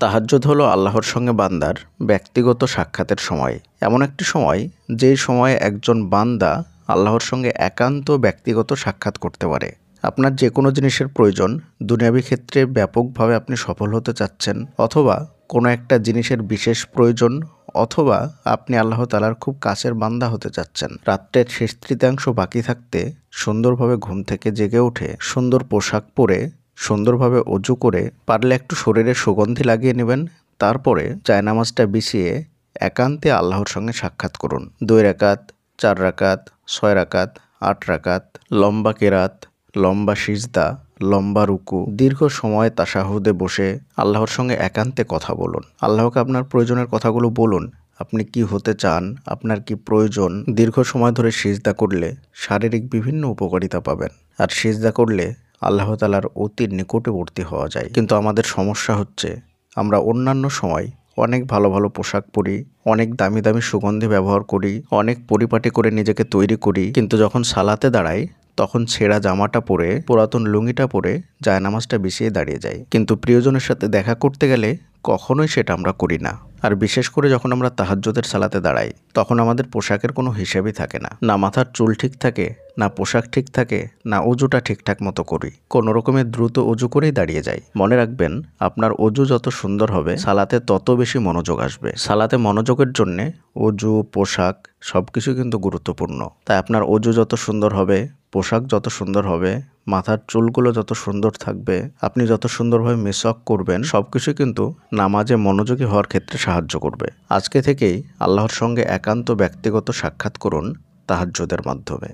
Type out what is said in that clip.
তাহাজ্জুদ হলো আল্লাহর সঙ্গে বান্দার ব্যক্তিগত সাক্ষাতের সময়। এমন একটি সময় যেই সময়ে একজন বান্দা আল্লাহর সঙ্গে একান্ত ব্যক্তিগত সাক্ষাৎ করতে পারে। আপনার যে কোনো জিনিসের প্রয়োজন, দুনিয়াবী ক্ষেত্রে ব্যাপকভাবে আপনি সফল হতে চাচ্ছেন, অথবা কোনো একটা জিনিসের বিশেষ প্রয়োজন, অথবা আপনি আল্লাহ তাআলার খুব কাছের বান্দা হতে চাচ্ছেন। রাত্রের শেষ তৃতীয়াংশ বাকি থাকতে সুন্দরভাবে ঘুম থেকে জেগে উঠে সুন্দর পোশাক পরে সুন্দরভাবে অজু করে পারলে একটু শরীরে সুগন্ধি লাগিয়ে নেবেন। তারপরে জায়নামাজটা বিছিয়ে একান্তে আল্লাহর সঙ্গে সাক্ষাৎ করুন। 2 রাকাত, 4 রাকাত, 6 রাকাত, 8 রাকাত, লম্বা কেরাত, লম্বা সিজদা, লম্বা রুকু, দীর্ঘ সময় তাশাহুদে বসে আল্লাহর সঙ্গে একান্তে কথা বলুন। আল্লাহকে আপনার প্রয়োজনের কথাগুলো বলুন। আপনি কি হতে চান, আপনার কি প্রয়োজন। দীর্ঘ সময় ধরে সিজদা করলে শারীরিক বিভিন্ন উপকারিতা পাবেন, আর সিজদা করলে আল্লাহ তাআলার অতি নিকটবর্তী হওয়া যায়। কিন্তু আমাদের সমস্যা হচ্ছে, আমরা অন্যান্য সময় অনেক ভালো ভালো পোশাক পরি, অনেক দামি দামি সুগন্ধি ব্যবহার করি, অনেক পরিপাটি করে নিজেকে তৈরি করি, কিন্তু যখন সালাতে দাঁড়াই তখন ছেঁড়া জামাটা পরে, পুরাতন লুঙ্গিটা পরে জায়নামাজটা বিছিয়ে দাঁড়িয়ে যাই। কিন্তু প্রিয়জনের সাথে দেখা করতে গেলে কখনোই সেটা আমরা করি না। আর বিশেষ করে যখন আমরা তাহাজ্জুদের সালাতে দাঁড়াই, তখন আমাদের পোশাকের কোনো হিসাবই থাকে না। না মাথার চুল ঠিক থাকে, না পোশাক ঠিক থাকে, না অজুটা ঠিকঠাক মতো করি। কোনো রকমের দ্রুত অজু করেই দাঁড়িয়ে যাই। মনে রাখবেন, আপনার অজু যত সুন্দর হবে, সালাতে তত বেশি মনোযোগ আসবে। সালাতে মনোযোগের জন্যে অজু, পোশাক সবকিছু কিন্তু গুরুত্বপূর্ণ। তাই আপনার অজু যত সুন্দর হবে, পোশাক যত সুন্দর হবে, মাথার চুলগুলো যত সুন্দর থাকবে, আপনি যত সুন্দরভাবে মিসওয়াক করবেন, সবকিছু কিন্তু নামাজে মনোযোগী হওয়ার ক্ষেত্রে সাহায্য করবে। আজকে থেকেই আল্লাহর সঙ্গে একান্ত ব্যক্তিগত সাক্ষাৎ করুন তাহাজ্জুদের মাধ্যমে।